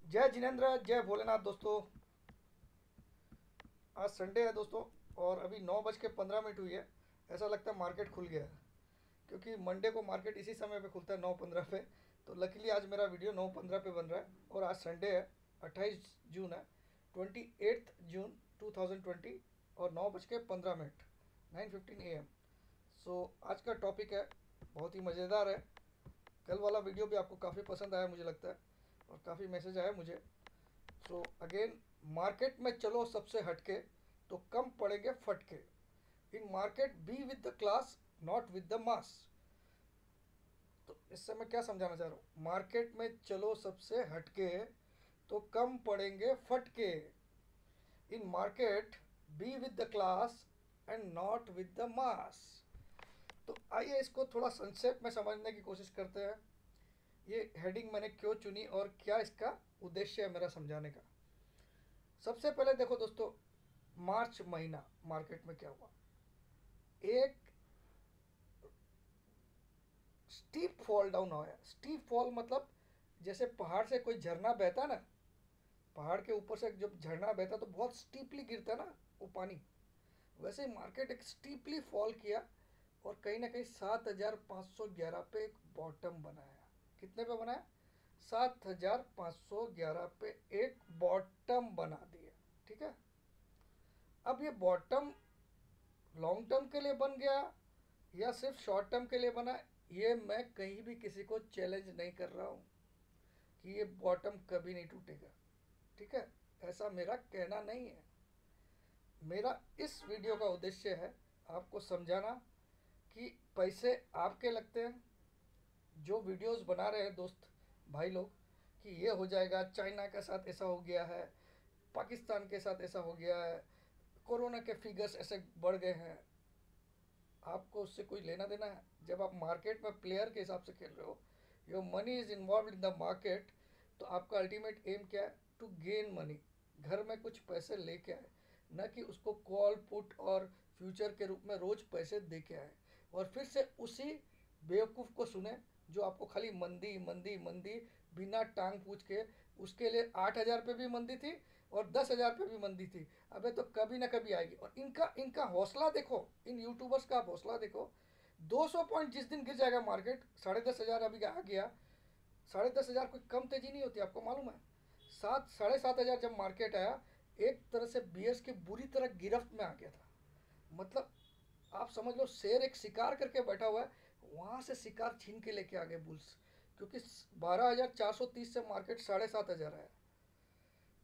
जय जिनेन्द्र, जय भोलेनाथ दोस्तों। आज संडे है दोस्तों, और अभी 9:15 हुई है। ऐसा लगता है मार्केट खुल गया है, क्योंकि मंडे को मार्केट इसी समय पे खुलता है, 9:15 पे। तो लकीली आज मेरा वीडियो 9:15 पे बन रहा है, और आज संडे है, 28 जून है, 28 जून 2020, और 9:15, 9:15 AM। सो आज का टॉपिक है, बहुत ही मज़ेदार है। कल वाला वीडियो भी आपको काफ़ी पसंद आया मुझे लगता है, और काफ़ी मैसेज आया मुझे। सो अगेन, मार्केट में चलो सबसे हटके, तो कम पड़ेंगे फटके। इन market be with the class, not with the mass. तो इससे मैं क्या समझाना चाह रहा हूँ, मार्केट में चलो सबसे हटके, तो कम पड़ेंगे फटके। इन market be with the class and not with the mass. तो आइए इसको थोड़ा संक्षेप में समझने की कोशिश करते हैं। ये हेडिंग मैंने क्यों चुनी और क्या इसका उद्देश्य है मेरा समझाने का। सबसे पहले देखो दोस्तों, मार्च महीना मार्केट में क्या हुआ। एक स्टीप फॉल डाउन आया। स्टीप फॉल मतलब जैसे पहाड़ से कोई झरना बहता ना, पहाड़ के ऊपर से जब झरना बहता तो बहुत स्टीपली गिरता ना वो पानी। वैसे ही मार्केट एक स्टीपली फॉल किया, और कहीं ना कहीं 7,511 पे एक बॉटम बनाया। कितने पे बनाया? 7,511 पे एक बॉटम बना दिया। ठीक है। अब ये बॉटम लॉन्ग टर्म के लिए बन गया या सिर्फ शॉर्ट टर्म के लिए बना, ये मैं कहीं भी किसी को चैलेंज नहीं कर रहा हूँ कि ये बॉटम कभी नहीं टूटेगा। ठीक है, ऐसा मेरा कहना नहीं है। मेरा इस वीडियो का उद्देश्य है आपको समझाना कि पैसे आपके लगते हैं। जो वीडियोस बना रहे हैं दोस्त भाई लोग, कि ये हो जाएगा, चाइना के साथ ऐसा हो गया है, पाकिस्तान के साथ ऐसा हो गया है, कोरोना के फिगर्स ऐसे बढ़ गए हैं, आपको उससे कोई लेना देना है? जब आप मार्केट में प्लेयर के हिसाब से खेल रहे हो, your money is involve in the market, तो आपका अल्टीमेट एम क्या है? To gain money. घर में कुछ पैसे लेके आए, न कि उसको कॉल पुट और फ्यूचर के रूप में रोज पैसे दे के आए, और फिर से उसी बेवकूफ़ को सुने जो आपको खाली मंदी मंदी मंदी, बिना टांग पूछ के। उसके लिए 8,000 पे भी मंदी थी और 10,000 पे भी मंदी थी। अबे तो कभी ना कभी आएगी। और इनका इनका हौसला देखो, इन यूट्यूबर्स का आप हौसला देखो। 200 पॉइंट जिस दिन गिर जाएगा मार्केट, 10,500 अभी आ गया। 10,500 कोई कम तेजी नहीं होती, आपको मालूम है। 7,500 जब मार्केट आया, एक तरह से बीएस की बुरी तरह गिरफ्त में आ गया था। मतलब आप समझ लो, शेर एक शिकार करके बैठा हुआ है, वहां से शिकार छीन के लेके आ गए बुल्स। क्योंकि 12,430 से मार्केट 7,500 आया।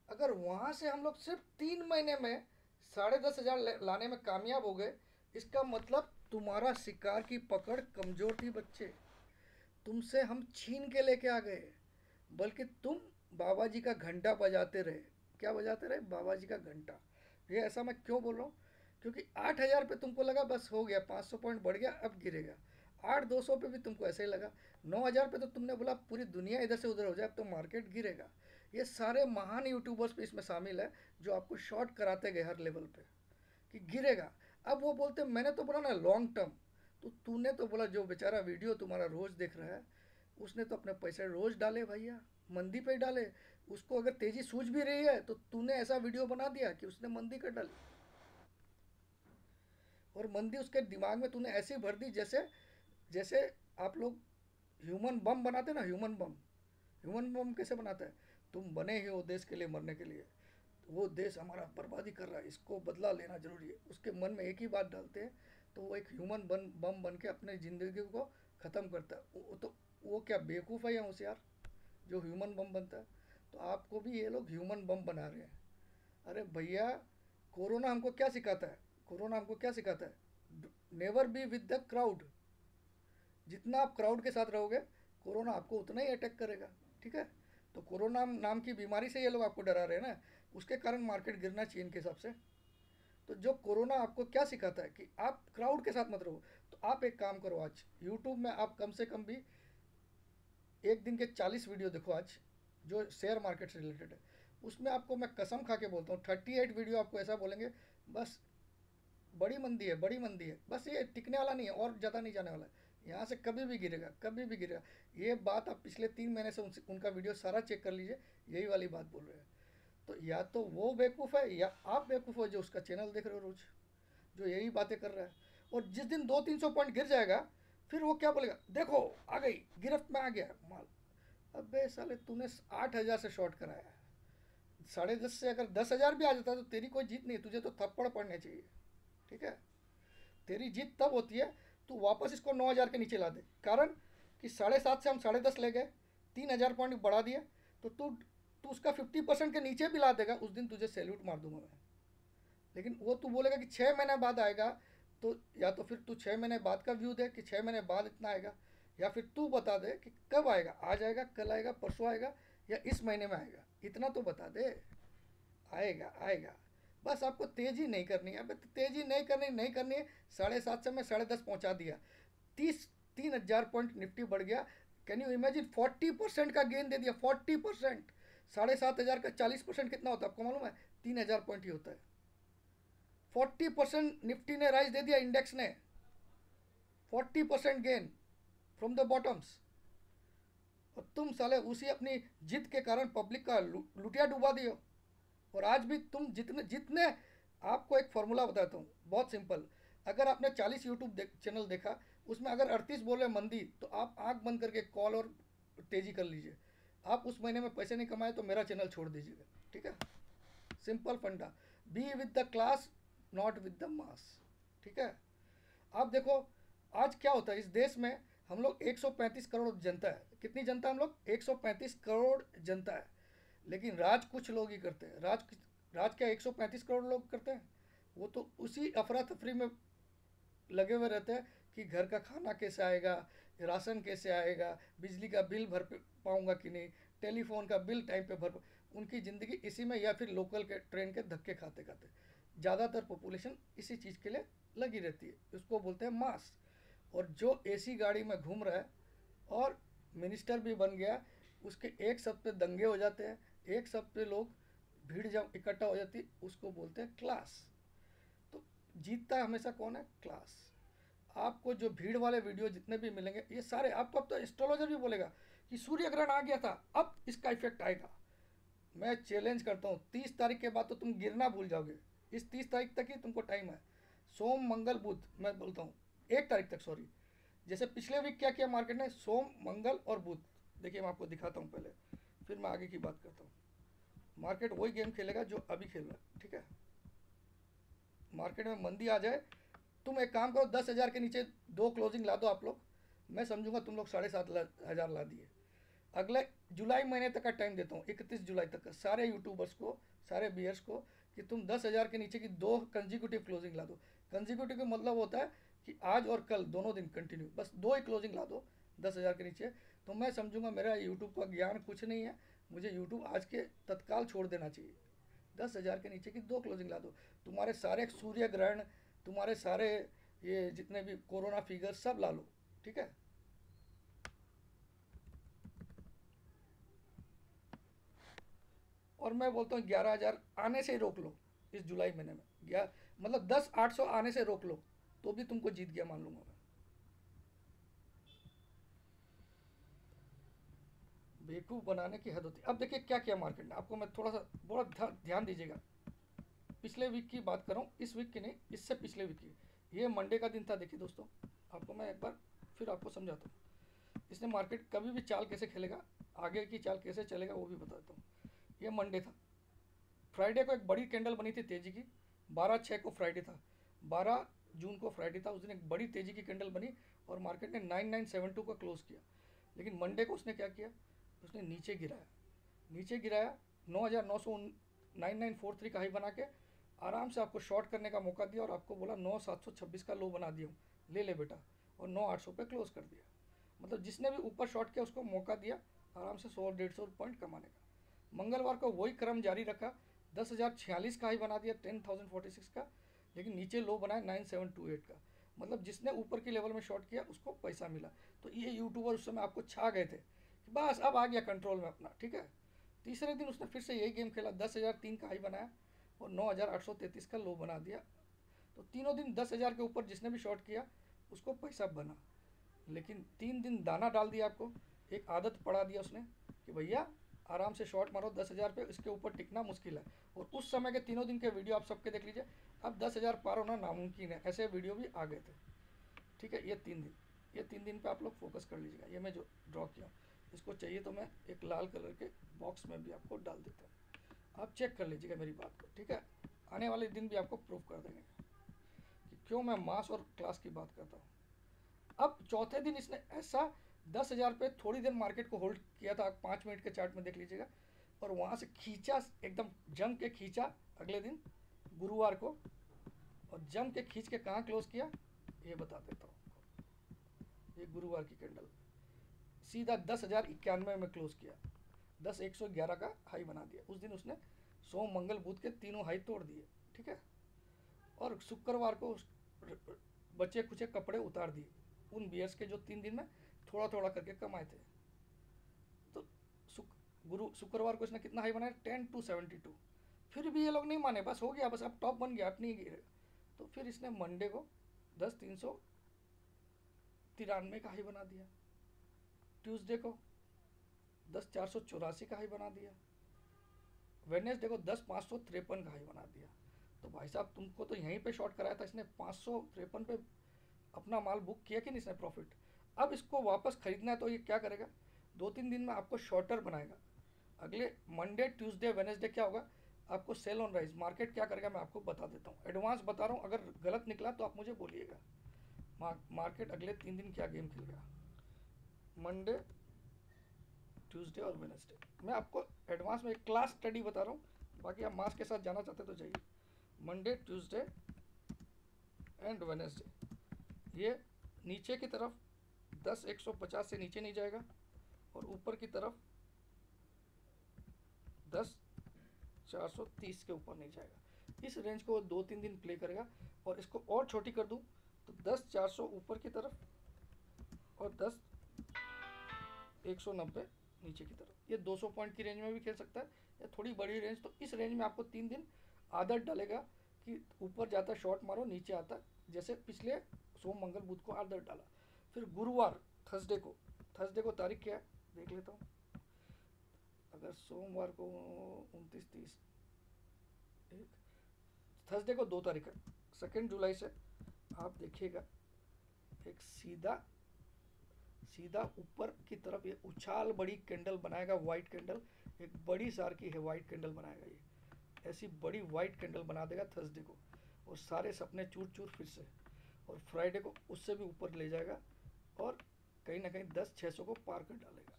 अगर वहां से हम लोग सिर्फ 3 महीने में 10,500 लाने में कामयाब हो गए, इसका मतलब तुम्हारा शिकार की पकड़ कमजोर थी बच्चे। तुमसे हम छीन के लेके आ गए, बल्कि तुम बाबा जी का घंटा बजाते रहे। क्या बजाते रहे? बाबा जी का घंटा। ये ऐसा मैं क्यों बोल रहा हूँ? क्योंकि 8,000 पे तुमको लगा बस हो गया, 500 पॉइंट बढ़ गया, अब गिरेगा। 8,200 पे भी तुमको ऐसे ही लगा। 9,000 पे तो तुमने बोला पूरी दुनिया इधर से उधर हो जाए, अब तो मार्केट गिरेगा। ये सारे महान यूट्यूबर्स भी इसमें शामिल है, जो आपको शॉर्ट कराते गए हर लेवल पे कि गिरेगा। अब वो बोलते मैंने तो बोला ना लॉन्ग टर्म। तो तूने तो बोला, जो बेचारा वीडियो तुम्हारा रोज देख रहा है, उसने तो अपने पैसे रोज डाले भैया, मंदी पे ही डाले। उसको अगर तेजी सूझ भी रही है, तो तूने ऐसा वीडियो बना दिया कि उसने मंदी कर डाली, और मंदी उसके दिमाग में तूने ऐसी भर दी जैसे जैसे आप लोग ह्यूमन बम बनाते ना, ह्यूमन बम। ह्यूमन बम कैसे बनाता है? तुम बने ही हो देश के लिए मरने के लिए, तो वो देश हमारा बर्बादी कर रहा है, इसको बदला लेना जरूरी है, उसके मन में एक ही बात डालते हैं। तो वो एक ह्यूमन बम बन के अपने ज़िंदगी को ख़त्म करता है। तो वो क्या बेवकूफ़ है या होशियार जो ह्यूमन बम बनता है? तो आपको भी ये लोग ह्यूमन बम बना रहे हैं। अरे भैया, कोरोना हमको क्या सिखाता है? कोरोना हमको क्या सिखाता है? Never be with the crowd. जितना आप क्राउड के साथ रहोगे, कोरोना आपको उतना ही अटैक करेगा। ठीक है। तो कोरोना नाम की बीमारी से ये लोग आपको डरा रहे हैं ना, उसके कारण मार्केट गिरना चाहिए इनके हिसाब से। तो जो कोरोना आपको क्या सिखाता है कि आप क्राउड के साथ मत रहो। तो आप एक काम करो, आज यूट्यूब में आप कम से कम भी एक दिन के 40 वीडियो देखो आज, जो शेयर मार्केट से रिलेटेड है। उसमें आपको मैं कसम खा के बोलता हूँ, 38 वीडियो आपको ऐसा बोलेंगे, बस बड़ी मंदी है, बड़ी मंदी है, बस ये टिकने वाला नहीं है और ज़्यादा नहीं जाने वाला है। यहाँ से कभी भी गिरेगा, कभी भी गिरेगा। ये बात आप पिछले 3 महीने से उनका वीडियो सारा चेक कर लीजिए, यही वाली बात बोल रहे हैं। तो या तो वो बेवकूफ़ है या आप बेवकूफ़ हो जो उसका चैनल देख रहे हो रोज, जो यही बातें कर रहा है। और जिस दिन 200-300 पॉइंट गिर जाएगा, फिर वो क्या बोलेगा, देखो आ गई, गिरफ्त में आ गया माल। अबे साले तूने 8,000 से शॉर्ट कराया है, 10.5 से अगर 10,000 भी आ जाता तो तेरी कोई जीत नहीं, तुझे तो थप्पड़ पड़ने चाहिए। ठीक है, तेरी जीत तब होती है तू वापस इसको 9,000 के नीचे ला दे। कारण कि 7.5 से हम 10.5 ले गए, 3,000 पॉइंट बढ़ा दिए, तो तू तू उसका 50% के नीचे भी ला देगा, उस दिन तुझे सैल्यूट मार दूंगा मैं। लेकिन वो तू बोलेगा कि 6 महीने बाद आएगा, तो या तो फिर तू 6 महीने बाद का व्यू दे कि 6 महीने बाद इतना आएगा, या फिर तू बता दे कि कब आएगा, आज आएगा, कल आएगा, परसों आएगा, या इस महीने में आएगा, इतना तो बता दे। आएगा आएगा, बस आपको तेज़ी नहीं करनी है। अब तेज़ी नहीं करनी है। 7.5 से मैं 10.5 पहुंचा दिया, 3,000 पॉइंट निफ्टी बढ़ गया। कैन यू इमेजिन, 40% का गेन दे दिया, 40%। 7,500 का 40% कितना होता है आपको मालूम है? 3,000 पॉइंट ही होता है। 40% निफ्टी ने राइज दे दिया, इंडेक्स ने 40% गेन फ्रॉम द बॉटम्स। और तुम साले उसी अपनी जिद के कारण पब्लिक का लुटिया डुबा दियो। और आज भी तुम जितने जितने आपको एक फॉर्मूला बताता हूँ बहुत सिंपल। अगर आपने 40 यूट्यूब चैनल देखा, उसमें अगर 38 बोले मंदी, तो आप आंख बंद करके कॉल और तेजी कर लीजिए। आप उस महीने में पैसे नहीं कमाए तो मेरा चैनल छोड़ दीजिएगा। ठीक है, सिंपल फंडा। Be with the class, not with the mass. ठीक है, आप देखो आज क्या होता है इस देश में। हम लोग 135 करोड़ जनता है। कितनी जनता हम लोग? 135 करोड़ जनता है। लेकिन राज कुछ लोग ही करते हैं। राज क्या 135 करोड़ लोग करते हैं? वो तो उसी अफरा तफरी में लगे हुए रहते हैं कि घर का खाना कैसे आएगा, राशन कैसे आएगा, बिजली का बिल भर पाऊंगा कि नहीं, टेलीफोन का बिल टाइम पे भर। उनकी ज़िंदगी इसी में, या फिर लोकल के ट्रेन के धक्के खाते खाते। ज़्यादातर पॉपुलेशन इसी चीज़ के लिए लगी रहती है, उसको बोलते हैं मास। और जो एसी गाड़ी में घूम रहा है और मिनिस्टर भी बन गया, उसके एक शब्द पे दंगे हो जाते हैं, एक शब्द पे लोग भीड़ जब इकट्ठा हो जाती है, उसको बोलते हैं क्लास। तो जीतता हमेशा कौन है? क्लास। आपको जो भीड़ वाले वीडियो जितने भी मिलेंगे, ये सारे आपको, अब तो एस्ट्रोलॉजर भी बोलेगा कि सूर्य ग्रहण आ गया था, अब इसका इफेक्ट आएगा। मैं चैलेंज करता हूँ, 30 तारीख के बाद तो तुम गिरना भूल जाओगे। इस 30 तारीख तक ही तुमको टाइम है। सोम मंगल बुध, मैं बोलता हूँ 1 तारीख तक, सॉरी। जैसे पिछले वीक क्या किया मार्केट ने? सोम मंगल और बुध। देखिए मैं आपको दिखाता हूँ पहले, फिर मैं आगे की बात करता हूँ। मार्केट वही गेम खेलेगा जो अभी खेल रहा है। ठीक है, मार्केट में मंदी आ जाए, तुम एक काम करो, 10,000 के नीचे 2 क्लोजिंग ला दो आप लोग, मैं समझूंगा तुम लोग 7,500 ला दिए। अगले जुलाई महीने तक का टाइम देता हूँ, 31 जुलाई तक का, सारे यूट्यूबर्स को, सारे बियर्स को, कि तुम 10,000 के नीचे की 2 कंजिक्यूटिव क्लोजिंग ला दो। कंजिक्यूटिव का मतलब होता है कि आज और कल दोनों दिन कंटिन्यू, बस 2 ही क्लोजिंग ला दो 10,000 के नीचे। तो मैं समझूंगा मेरा यूट्यूब का ज्ञान कुछ नहीं है, मुझे यूट्यूब आज के तत्काल छोड़ देना चाहिए। 10,000 के नीचे की 2 क्लोजिंग ला दो, तुम्हारे सारे सूर्य ग्रहण, तुम्हारे सारे ये जितने भी कोरोना फिगर सब ला लो। ठीक है, और मैं बोलता हूँ 11,000 आने से ही रोक लो इस जुलाई महीने में। मतलब 10,800 आने से रोक लो, तो भी तुमको जीत गया मान लूंगा मैं। बेवकूफ़ बनाने की हद होती है। अब देखिए क्या किया मार्केट ने, आपको मैं थोड़ा सा बड़ा ध्यान दीजिएगा। पिछले वीक की बात कर रहा हूँ, इस वीक की नहीं, इससे पिछले वीक की। ये मंडे का दिन था। देखिए दोस्तों, आपको मैं एक बार फिर आपको समझाता हूँ इसने मार्केट कभी भी चाल कैसे खेलेगा, आगे की चाल कैसे चलेगा वो भी बताता हूँ। ये मंडे था, फ्राइडे को एक बड़ी कैंडल बनी थी तेज़ी की। 12/6 को फ्राइडे था, 12 जून को फ्राइडे था, उस दिन एक बड़ी तेज़ी की कैंडल बनी और मार्केट ने 9972 का क्लोज किया। लेकिन मंडे को उसने क्या किया, उसने नीचे गिराया, नीचे गिराया 9,900, 9943 का हाई बना के आराम से आपको शॉर्ट करने का मौका दिया, और आपको बोला 9,726 का लो बना दिया हूँ, ले ले बेटा, और 9,800 पे क्लोज कर दिया। मतलब जिसने भी ऊपर शॉर्ट किया उसको मौका दिया आराम से 100-150 पॉइंट कमाने का। मंगलवार को वही क्रम जारी रखा, 10,046 का हाई बना दिया, 10,046 का, लेकिन नीचे लो बनाया 9,728 का। मतलब जिसने ऊपर के लेवल में शॉर्ट किया उसको पैसा मिला। तो ये यूट्यूबर उस समय आपको छा गए थे कि बस अब आ गया कंट्रोल में अपना। ठीक है, तीसरे दिन उसने फिर से यही गेम खेला, 10,003 का हाई बनाया और 9,833 का लो बना दिया। तो तीनों दिन 10,000 के ऊपर जिसने भी शॉर्ट किया उसको पैसा बना। लेकिन 3 दिन दाना डाल दिया आपको, एक आदत पड़ा दिया उसने कि भैया आराम से शॉट मारो 10,000 पे, इसके ऊपर टिकना मुश्किल है। और उस समय के 3 दिन के वीडियो आप सबके देख लीजिए, अब 10,000 पार होना नामुमकिन है, ऐसे वीडियो भी आ गए थे। ठीक है, ये 3 दिन पे आप लोग फोकस कर लीजिएगा। ये मैं जो ड्रॉ किया, इसको चाहिए तो मैं एक लाल कलर के बॉक्स में भी आपको डाल देता हूँ, आप चेक कर लीजिएगा मेरी बात को। ठीक है, आने वाले दिन भी आपको प्रूफ कर देंगे कि क्यों मैं मास और क्लास की बात करता हूँ। अब चौथे दिन इसने ऐसा 10,000 पे थोड़ी देर मार्केट को होल्ड किया था, आप 5 मिनट के चार्ट में देख लीजिएगा, और वहाँ से खींचा, एकदम जम के खींचा अगले दिन गुरुवार को, और जम के खींच के कहाँ क्लोज किया ये बता देता हूँ। ये गुरुवार की कैंडल सीधा 10,091 में क्लोज किया, 10,111 का हाई बना दिया। उस दिन उसने सोम मंगल बुध के तीनों हाई तोड़ दिए। ठीक है, और शुक्रवार को बचे कुचे कपड़े उतार दिए उन बियर्स के जो 3 दिन में थोड़ा थोड़ा करके कमाए थे। तो शुक्रवार को इसने कितना हाई बनाया, 10,272। फिर भी ये लोग नहीं माने, बस हो गया, बस अब टॉप बन गया, अब नहीं गिरेगा। तो फिर इसने मंडे को 10,393 का हाई बना दिया, ट्यूसडे को 10,484 का हाई बना दिया, वेडनेसडे को 10,553 का हाई बना दिया। तो भाई साहब तुमको तो यहीं पे शॉर्ट कराया था इसने, 553 पे अपना माल बुक किया कि नहीं इसने प्रॉफिट। अब इसको वापस खरीदना है तो ये क्या करेगा, 2-3 दिन में आपको शॉर्टर बनाएगा। अगले मंडे ट्यूसडे वेडनेसडे क्या होगा, आपको सेल ऑन राइज, मार्केट क्या करेगा मैं आपको बता देता हूँ, एडवांस बता रहा हूँ। अगर गलत निकला तो आप मुझे बोलिएगा। मार्केट अगले 3 दिन क्या गेम खेलेगा, मंडे ट्यूसडे और वेडनेसडे। मैं आपको एडवांस में एक क्लास स्टडी बता रहा हूँ, बाकी आप मास के साथ जाना चाहते तो जाइए। मंडे ट्यूसडे एंड वेडनेसडे ये नीचे की तरफ 10,150 से नीचे नहीं जाएगा, और ऊपर की तरफ 10,430 के ऊपर नहीं जाएगा। इस रेंज को 2-3 दिन प्ले करेगा। और इसको और छोटी कर दूं तो 10,400 ऊपर की तरफ और 10,190 नीचे की तरफ। ये 200 पॉइंट की रेंज में भी खेल सकता है, या थोड़ी बड़ी रेंज। तो इस रेंज में आपको 3 दिन आदत डालेगा कि ऊपर जाता शॉर्ट मारो, नीचे आता, जैसे पिछले सोम मंगल बुध को आदत डाला। फिर गुरुवार थर्सडे को तारीख क्या है देख लेता हूँ। अगर सोमवार को 29-30, थर्सडे को 2 तारीख है, 2 जुलाई से आप देखिएगा एक सीधा ऊपर की तरफ ये उछाल बड़ी कैंडल बनाएगा, वाइट कैंडल, एक बड़ी सार की है वाइट कैंडल बनाएगा। ये ऐसी बड़ी वाइट कैंडल बना देगा थर्सडे को, और सारे सपने चूर चूर फिर से। और फ्राइडे को उससे भी ऊपर ले जाएगा, और कहीं ना कहीं 10,600 को पार कर डालेगा।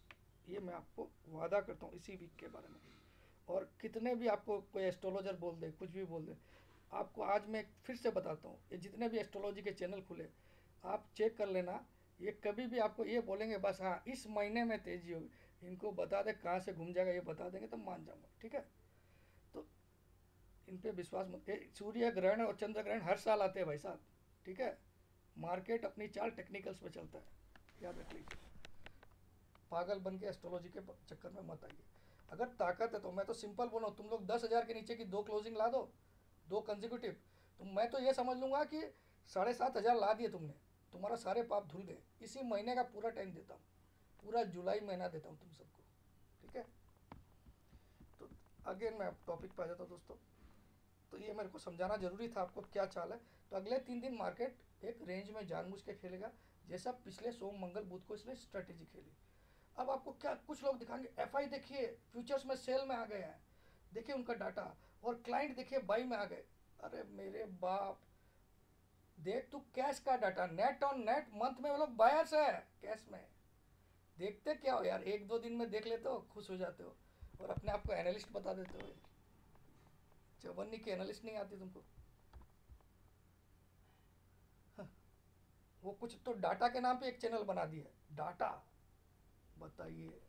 ये मैं आपको वादा करता हूँ इसी वीक के बारे में। और कितने भी आपको कोई एस्ट्रोलॉजर बोल दे, कुछ भी बोल दे, आपको आज मैं फिर से बताता हूँ, ये जितने भी एस्ट्रोलॉजी के चैनल खुले आप चेक कर लेना, ये कभी भी आपको ये बोलेंगे बस हाँ इस महीने में तेजी होगी, इनको बता दे कहाँ से घूम जाएगा ये बता देंगे तो मान जाऊँगा। ठीक है, तो इन पे विश्वास मत। सूर्य ग्रहण और चंद्र ग्रहण हर साल आते हैं भाई साहब। ठीक है, मार्केट अपनी चाल टेक्निकल्स पे चलता है, याद रख लीजिए। पागल बन के एस्ट्रोलॉजी के चक्कर में मत आइए। अगर ताकत है तो मैं तो सिंपल बोल रहा हूँ, तुम लोग 10,000 के नीचे की 2 क्लोजिंग ला दो, 2 कंजिक्यूटिव, तो मैं तो ये समझ लूँगा कि 7,500 ला दिए तुमने, तुम्हारा सारे पाप धुल गए। इसी महीने का पूरा टाइम देता हूँ, पूरा जुलाई महीना देता हूँ तुम सबको। ठीक है, तो अगेन मैं टॉपिक पे आ जाता हूँ दोस्तों। तो ये मेरे को समझाना जरूरी था आपको क्या चाल है। तो अगले 3 दिन मार्केट एक रेंज में जानबूझ के खेलेगा, जैसा पिछले सोम मंगल बुध को इसने स्ट्रेटेजी खेली। अब आपको क्या कुछ लोग दिखाएंगे, एफआई देखिए फ्यूचर्स में सेल में आ गए हैं, देखिए उनका डाटा, और क्लाइंट देखिए बाई में आ गए। अरे मेरे बाप, देख तू कैश का data, net on net month में वो लोग बायर्स है कैश में। देखते क्या हो यार, 1-2 दिन में देख लेते हो, खुश हो जाते हो, और अपने आप को एनालिस्ट बता देते हो। चवन्नी की एनालिस्ट नहीं आती तुमको। हाँ, वो कुछ तो डाटा के नाम पे एक चैनल बना दिया, डाटा बताइए।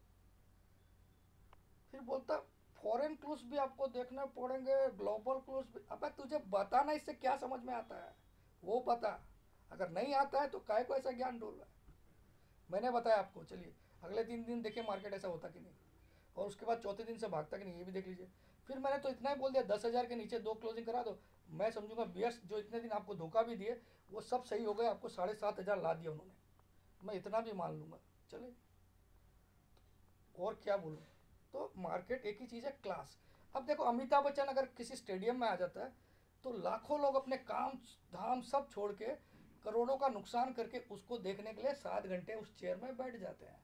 फिर बोलता फॉरेन क्लूज भी आपको देखने पड़ेंगे, ग्लोबल क्लूज भी। अब तुझे बताना इससे क्या समझ में आता है वो बता, अगर नहीं आता है तो काय को ऐसा ज्ञान डोल रहा है। मैंने बताया आपको, चलिए अगले 3 दिन देखिए मार्केट ऐसा होता कि नहीं, और उसके बाद चौथे दिन से भागता कि नहीं ये भी देख लीजिए। फिर मैंने तो इतना ही बोल दिया 10,000 के नीचे 2 क्लोजिंग करा दो, मैं समझूंगा बियर्स जो इतने दिन आपको धोखा भी दिए वो सब सही हो गए, आपको 7,500 ला दिया उन्होंने। मैं इतना भी मान लूँगा, चले, और क्या बोलूँ। तो मार्केट एक ही चीज़ है, क्लास। अब देखो अमिताभ बच्चन अगर किसी स्टेडियम में आ जाता है तो लाखों लोग अपने काम धाम सब छोड़ के, करोड़ों का नुकसान करके उसको देखने के लिए 7 घंटे उस चेयर में बैठ जाते हैं।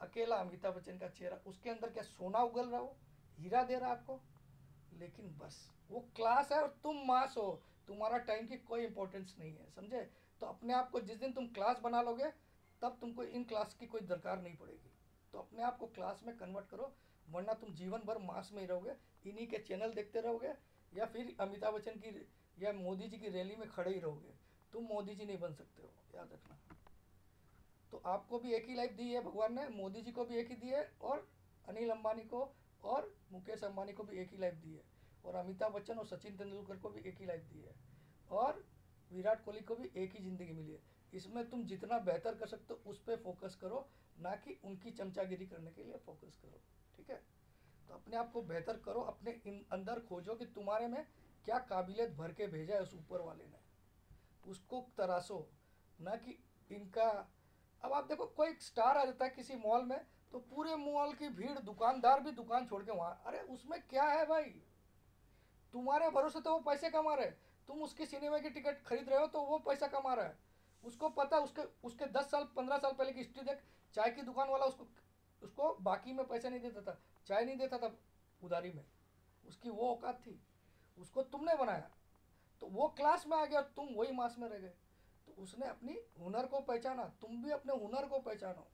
अकेला अमिताभ बच्चन का चेहरा, उसके अंदर क्या सोना उगल रहा हो, हीरा दे रहा आपको, लेकिन बस वो क्लास है और तुम मास हो, तुम्हारा टाइम की कोई इंपॉर्टेंस नहीं है, समझे। तो अपने आप को जिस दिन तुम क्लास बना लोगे तब तुमको इन क्लास की कोई दरकार नहीं पड़ेगी। तो अपने आप को क्लास में कन्वर्ट करो, वरना तुम जीवन भर मास में ही रहोगे, इन्हीं के चैनल देखते रहोगे, या फिर अमिताभ बच्चन की या मोदी जी की रैली में खड़े ही रहोगे। तुम मोदी जी नहीं बन सकते हो, याद रखना। तो आपको भी एक ही लाइफ दी है भगवान ने, मोदी जी को भी एक ही दी है, और अनिल अंबानी को और मुकेश अंबानी को भी एक ही लाइफ दी है, और अमिताभ बच्चन और सचिन तेंदुलकर को भी एक ही लाइफ दी है, और विराट कोहली को भी एक ही ज़िंदगी मिली है। इसमें तुम जितना बेहतर कर सकते हो उस पर फोकस करो, ना कि उनकी चमचागिरी करने के लिए फोकस करो, ठीक है। तो अपने आप को बेहतर करो, अपने अंदर खोजो कि तुम्हारे में क्या काबिलियत भर के भेजा है उस ऊपर वाले ने, उसको तराशो, ना कि इनका। अब आप देखो कोई स्टार आ जाता है किसी मॉल में, तो पूरे मॉल की भीड़, दुकानदार भी दुकान छोड़ के वहाँ, अरे उसमें क्या है भाई, तुम्हारे भरोसे तो वो पैसे कमा रहे, तुम उसकी सिनेमा की टिकट खरीद रहे हो तो वो पैसा कमा रहा है। उसको पता है, उसके उसके 10 साल 15 साल पहले की हिस्ट्री देख। चाय की दुकान वाला उसको उसको बाकी में पैसा नहीं देता था, चाय नहीं देता था उधारी में, उसकी वो औकात थी। उसको तुमने बनाया, तो वो क्लास में आ गया, तुम वही मास में रह गए। तो उसने अपनी हुनर को पहचाना, तुम भी अपने हुनर को पहचानो,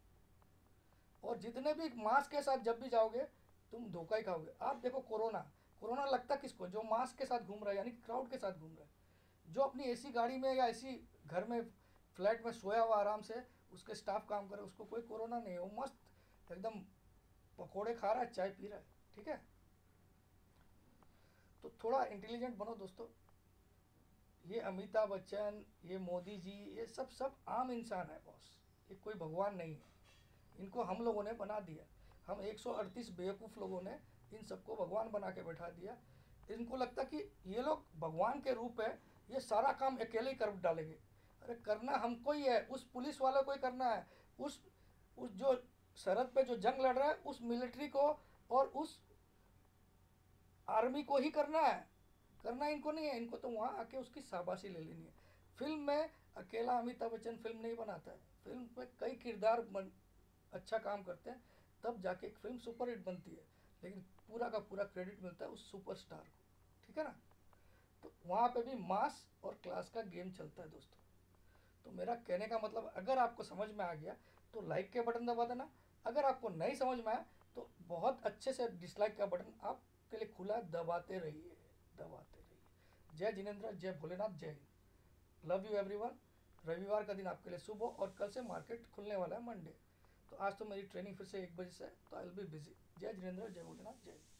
और जितने भी मास के साथ जब भी जाओगे तुम धोखा ही खाओगे। आप देखो कोरोना, कोरोना लगता किसको, जो मास्क के साथ घूम रहा है, यानी क्राउड के साथ घूम रहा है, जो अपनी एसी गाड़ी में या ऐसी घर में फ्लैट में सोया हुआ आराम से, उसके स्टाफ काम करे, उसको कोई कोरोना नहीं है, वो मस्त एकदम पकोड़े खा रहा है, चाय पी रहा है, ठीक है। तो थोड़ा इंटेलिजेंट बनो दोस्तों। ये अमिताभ बच्चन, ये मोदी जी, ये सब सब आम इंसान है बॉस, ये कोई भगवान नहीं है। इनको हम लोगों ने बना दिया, हम 138 बेवकूफ़ लोगों ने इन सबको भगवान बना के बैठा दिया। इनको लगता कि ये लोग भगवान के रूप है, ये सारा काम अकेले ही कर डालेंगे। अरे करना हमको ही है, उस पुलिस वाले को ही करना है, उस जो सरहद पे जो जंग लड़ रहा है उस मिलिट्री को और उस आर्मी को ही करना है। करना इनको नहीं है, इनको तो वहाँ आके उसकी शाबाशी ले लेनी है। फिल्म में अकेला अमिताभ बच्चन फिल्म नहीं बनाता है, फिल्म में कई किरदार अच्छा काम करते हैं, तब जाके एक फिल्म सुपर हिट बनती है, लेकिन पूरा का पूरा क्रेडिट मिलता है उस सुपरस्टार को, ठीक है ना। तो वहाँ पे भी मास और क्लास का गेम चलता है दोस्तों। तो मेरा कहने का मतलब, अगर आपको समझ में आ गया तो लाइक के बटन दबा देना, अगर आपको नहीं समझ में आया तो बहुत अच्छे से डिसलाइक का बटन आपके लिए खुला है, दबाते रहिए, दबाते रहिए। जय जिनेंद्र, जय भोलेनाथ, जय हिंद, लव यू एवरीवन। रविवार का दिन आपके लिए शुभ हो, और कल से मार्केट खुलने वाला है मंडे। तो आज तो मेरी ट्रेनिंग फिर से 1 बजे से है, तो आई विल बी बिजी। जय जिनेंद्र, जय भोलेनाथ, जय हिंद।